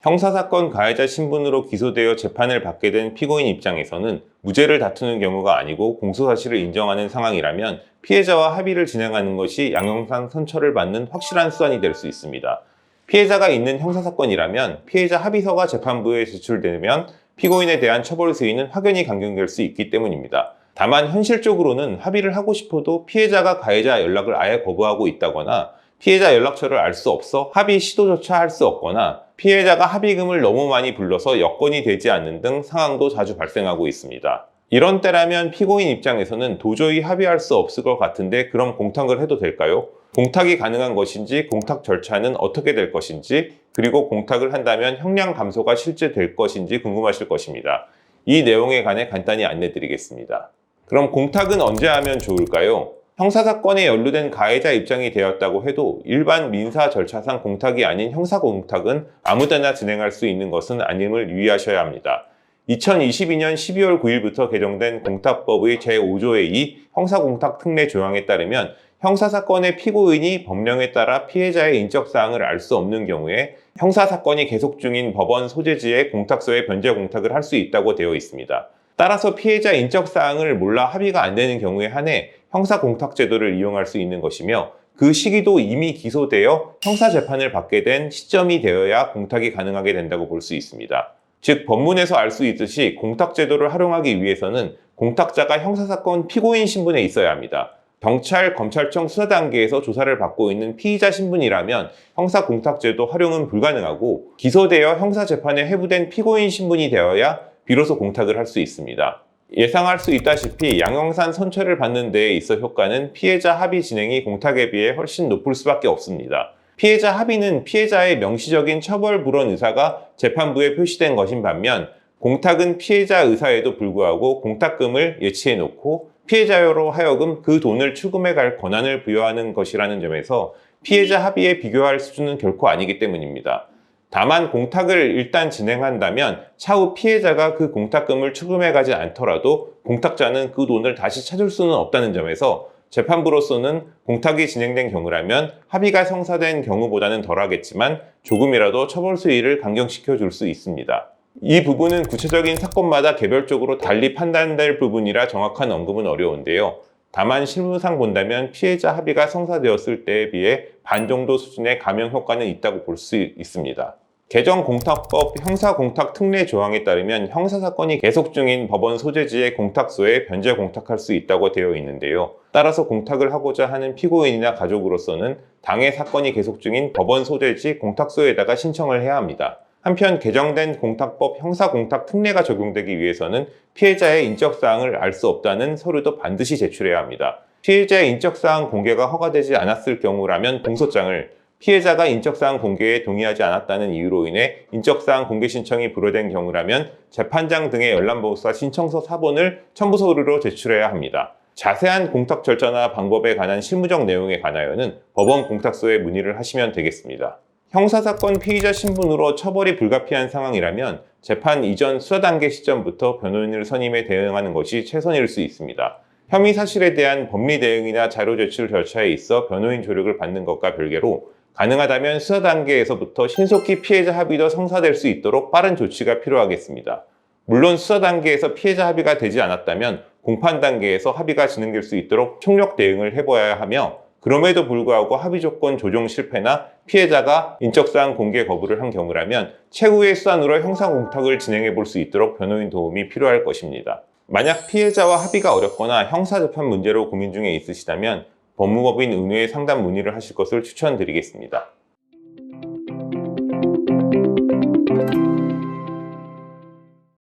형사사건 가해자 신분으로 기소되어 재판을 받게 된 피고인 입장에서는 무죄를 다투는 경우가 아니고 공소사실을 인정하는 상황이라면 피해자와 합의를 진행하는 것이 양형상 선처를 받는 확실한 수단이 될 수 있습니다. 피해자가 있는 형사사건이라면 피해자 합의서가 재판부에 제출되면 피고인에 대한 처벌 수위는 확연히 강경될 수 있기 때문입니다. 다만 현실적으로는 합의를 하고 싶어도 피해자가 가해자 연락을 아예 거부하고 있다거나 피해자 연락처를 알 수 없어 합의 시도조차 할 수 없거나 피해자가 합의금을 너무 많이 불러서 여건이 되지 않는 등 상황도 자주 발생하고 있습니다. 이런 때라면 피고인 입장에서는 도저히 합의할 수 없을 것 같은데 그럼 공탁을 해도 될까요? 공탁이 가능한 것인지, 공탁 절차는 어떻게 될 것인지, 그리고 공탁을 한다면 형량 감소가 실제 될 것인지 궁금하실 것입니다. 이 내용에 관해 간단히 안내드리겠습니다. 그럼 공탁은 언제 하면 좋을까요? 형사사건에 연루된 가해자 입장이 되었다고 해도 일반 민사 절차상 공탁이 아닌 형사공탁은 아무데나 진행할 수 있는 것은 아님을 유의하셔야 합니다. 2022년 12월 9일부터 개정된 공탁법의 제5조의 2 형사공탁 특례 조항에 따르면 형사사건의 피고인이 법령에 따라 피해자의 인적사항을 알 수 없는 경우에 형사사건이 계속 중인 법원 소재지의 공탁소에 변제 공탁을 할 수 있다고 되어 있습니다. 따라서 피해자 인적사항을 몰라 합의가 안 되는 경우에 한해 형사공탁제도를 이용할 수 있는 것이며 그 시기도 이미 기소되어 형사재판을 받게 된 시점이 되어야 공탁이 가능하게 된다고 볼 수 있습니다. 즉 법문에서 알 수 있듯이 공탁제도를 활용하기 위해서는 공탁자가 형사사건 피고인 신분에 있어야 합니다. 경찰, 검찰청 수사 단계에서 조사를 받고 있는 피의자 신분이라면 형사공탁제도 활용은 불가능하고 기소되어 형사재판에 회부된 피고인 신분이 되어야 비로소 공탁을 할 수 있습니다. 예상할 수 있다시피 양형상 선처를 받는 데에 있어 효과는 피해자 합의 진행이 공탁에 비해 훨씬 높을 수밖에 없습니다. 피해자 합의는 피해자의 명시적인 처벌 불원 의사가 재판부에 표시된 것인 반면 공탁은 피해자 의사에도 불구하고 공탁금을 예치해 놓고 피해자로 하여금 그 돈을 출금해 갈 권한을 부여하는 것이라는 점에서 피해자 합의에 비교할 수준은 결코 아니기 때문입니다. 다만 공탁을 일단 진행한다면 차후 피해자가 그 공탁금을 출금해 가지 않더라도 공탁자는 그 돈을 다시 찾을 수는 없다는 점에서 재판부로서는 공탁이 진행된 경우라면 합의가 성사된 경우보다는 덜하겠지만 조금이라도 처벌 수위를 강경시켜 줄 수 있습니다. 이 부분은 구체적인 사건마다 개별적으로 달리 판단될 부분이라 정확한 언급은 어려운데요. 다만 실무상 본다면 피해자 합의가 성사되었을 때에 비해 반 정도 수준의 감형 효과는 있다고 볼 수 있습니다. 개정 공탁법 형사공탁 특례 조항에 따르면 형사사건이 계속 중인 법원 소재지의 공탁소에 변제 공탁할 수 있다고 되어 있는데요. 따라서 공탁을 하고자 하는 피고인이나 가족으로서는 당해 사건이 계속 중인 법원 소재지 공탁소에다가 신청을 해야 합니다. 한편 개정된 공탁법 형사공탁 특례가 적용되기 위해서는 피해자의 인적사항을 알 수 없다는 서류도 반드시 제출해야 합니다. 피해자의 인적사항 공개가 허가되지 않았을 경우라면 공소장을, 피해자가 인적사항 공개에 동의하지 않았다는 이유로 인해 인적사항 공개 신청이 불허된 경우라면 재판장 등의 열람보고서 신청서 사본을 첨부 서류로 제출해야 합니다. 자세한 공탁 절차나 방법에 관한 실무적 내용에 관하여는 법원 공탁소에 문의를 하시면 되겠습니다. 형사사건 피의자 신분으로 처벌이 불가피한 상황이라면 재판 이전 수사 단계 시점부터 변호인을 선임해 대응하는 것이 최선일 수 있습니다. 혐의 사실에 대한 법리 대응이나 자료 제출 절차에 있어 변호인 조력을 받는 것과 별개로 가능하다면 수사 단계에서부터 신속히 피해자 합의도 성사될 수 있도록 빠른 조치가 필요하겠습니다. 물론 수사 단계에서 피해자 합의가 되지 않았다면 공판 단계에서 합의가 진행될 수 있도록 총력 대응을 해봐야 하며 그럼에도 불구하고 합의 조건 조정 실패나 피해자가 인적사항 공개 거부를 한 경우라면 최후의 수단으로 형사공탁을 진행해 볼 수 있도록 변호인 도움이 필요할 것입니다. 만약 피해자와 합의가 어렵거나 형사재판 문제로 고민 중에 있으시다면 법무법인 은우에 상담 문의를 하실 것을 추천드리겠습니다.